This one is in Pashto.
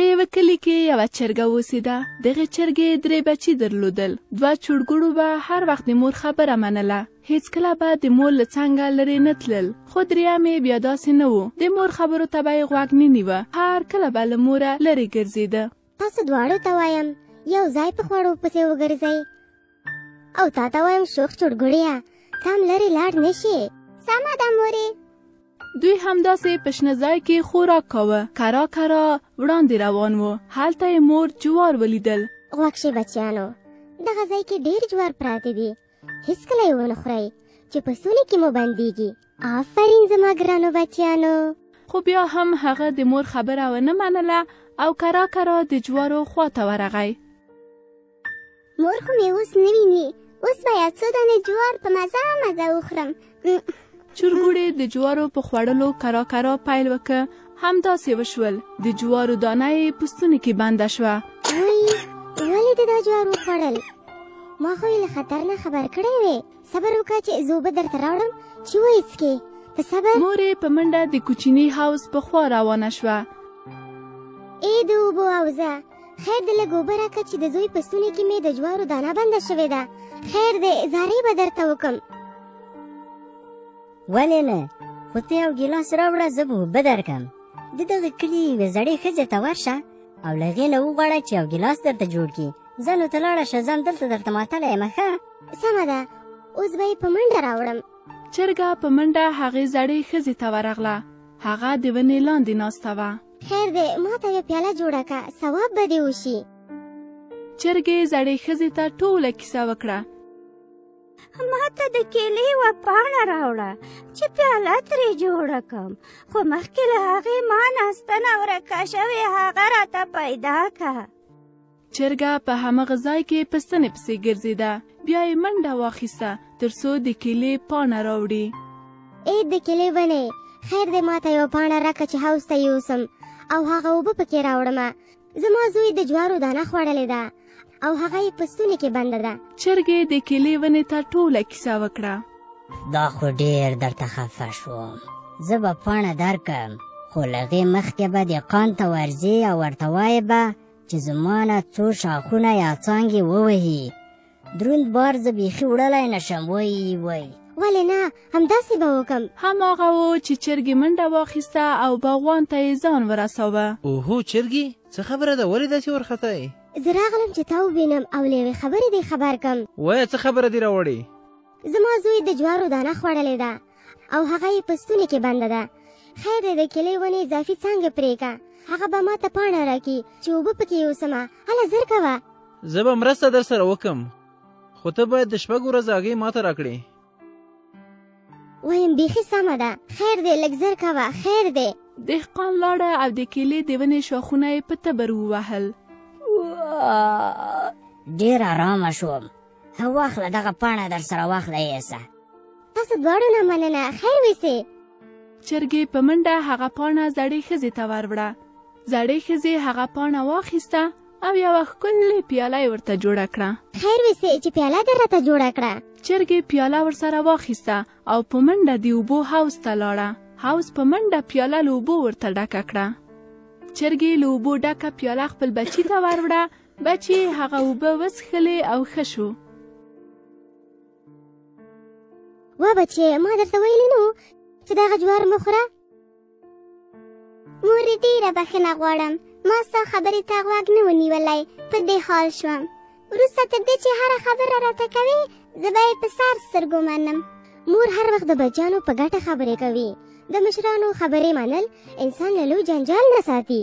په یوه کلي کې یوه چرګه اوسېده. دغې چرګې 3 بچي درلودل. 2 چړګوړو به هر وخت د مور خبره منله. هیڅکله به د مور له څنګه لرې نه تلل. خو دریم یې بیا داسې نه و. د مور خبرو ته به یې غوږ نه نیوه. هر کله به له موره لرې ګرځېده. تاسو دواړو ته وایم یو ځای په خوړو پسې وګرځئ، او تا ته وایم شوخ چړګوړیه ته هم لرې لاړ نه شې. سمه ده مورې. دوی همداسې په شنه ځای کې خوراک کاوه. کرا کرا وړاندې روان و. هلته یې مور جوار ولیدل. غوږ شئ بچیانو، دغه ځای کې ډېر جوار پراته دي، هېڅکله یې ونه خورئ چې په ستوني کې مو بندېږي. آفرین زما ګرانو بچیانو. خو بیا هم هغه د مور خبره ونه منله او کرا کرا د جوارو خواته ورغی. مور خو مې اوس نه ویني، اوس به یا څو دانې جوار په مزه مزه وخورم. چرګوړې د جوارو په خوړلو کرا کرا پیل وکړ. همداسې وشول. د جوارو دانه یې په ستوني کې بنده شوه. وایي ولې دې دا جوار وخوړل؟ ما خو یې له خطر نه خبر کړی وې. صبر وکړه چې زه اوبه درته راوړم چې وڅښې. ته صبر. مور یې په منډه د کوچني حوض په خوا روانه شوه. ای د اوبو حوضه، خیر دې لږ اوبه راکړه چې د زوی په ستوني کې مې د جوارو دانه بنده شوې ده. خیر دې زارۍ به درته وکړم. ولې نه؟ خو ته یو ګیلاس راوړه، زه به اوبه درکړم. د دغه کلي یوې زړې ښځې ته ورشه او له هغې نه وغواړه چې یو ګیلاس درته جوړ کړي. زه نو ته لاړه شه، زه همدلته درته ماتله یم. ښه سمه ده، اوس به یې په منډه راوړم. چرګه په منډه هغې زړې ښځې ته ورغله. هغه د ونې لاندې ناسته وه. خیر دی، ما ته یو پیاله جوړه کړه، ثواب به دې وشي. چرګې زړې ښځې ته ټوله کیسه وکړه. ما ته د کیلې یوه پاڼه راوړه چې پیاله ترې جوړه کړم، خو مخکې له هغې ما ناستنه ورکه شوې، هغه راته پیدا کړه. چرګه په همغه ځای کې په ستنې پسې ګرځېده. بیا یې منډه واخیسته تر څو د کیلې پاڼه راوړي. ای د کیلې ونې، خیر دی ما ته یو پاڼه راکړه چې حوض ته یوسم او هغه اوبه پکې راوړمه. زما زوی د جوارو دانه خوړلې ده او هغه یې په ستوني کې بنده ده. چرګې د کیلې ونې ته ټوله کیسه وکړه. دا خو ډېر درته خفه شوم. زه به پاڼه درکړم، خو له هغې مخکې به دهقان ته ورځې او ورته وایې به چې زما نه څو شاخونه یا څانګې ووهي. دروند بار زه بیخي وړلی نه شم. وایي ولې نه، همداسې به وکړم. هماغه و چې چرګې منډه واخیسته او باغوان ته یې ځان ورساوه. اوهو چرګې، څه خبره ده؟ ولې داسې ورختئ؟ زه راغلم چې تا ووینم او له یوې خبرې دې خبر کړم. وایه څه خبره دې راوړې؟ زما زوی د جوارو دانه خوړلې ده او هغه یې په ستوني کې بنده ده. خیر دی د کیلې ونې اضافي څانګه پرې کړه، هغه به ما ته پاڼه راکړي چې اوبه پکې یوسمه. هله زر کوه. زه به مرسته در سره وکړم، خو ته باید د 6 ورځو هګۍ ما ته راکړې. وایم بیخي سمه ده، خیر دی لږ زر کوه. خیر دی. دهقان لاړه او د کیلې د ونې شاخونه یې په تبر ووهل. ډېر ارامه شوم. واخله دغه پاڼه در سره واخله یېسه. تاسو دواړو نه مننه، خیر ویسې. چرګې په منډه هغه پاڼه زړې ښځې ته وروړه. زړې ښځې هغه پاڼه واخیسته او یوه ښکلې پیاله یې ورته جوړه کړه. خیر ویسې چې پیاله در راته جوړه کړه. چرګې پیاله ورسره واخیسته او په منډه د اوبو حوض ته لاړه. حوض په منډه پیاله له اوبو ورته ډکه کړه. چرګې له اوبو ډکه پیاله خپل بچي ته وروړه. بچي هغه اوبه وڅښلې او ښه شو. وا بچې، ما درته ویلي نو چې دغه جوار مه خوره. مورې ډېره بښنه غواړم، ما ستا خبرې ته غوږ نه و نیولی، په دې حال شوم. وروسته تر دې چې هره خبره راته کوې زه به یې په سر سترګو منم. مور هر وخت د بچیانو په ګټه خبرې کوي. د مشرانو خبرې منل انسان له لوی جنجال نه ساتي.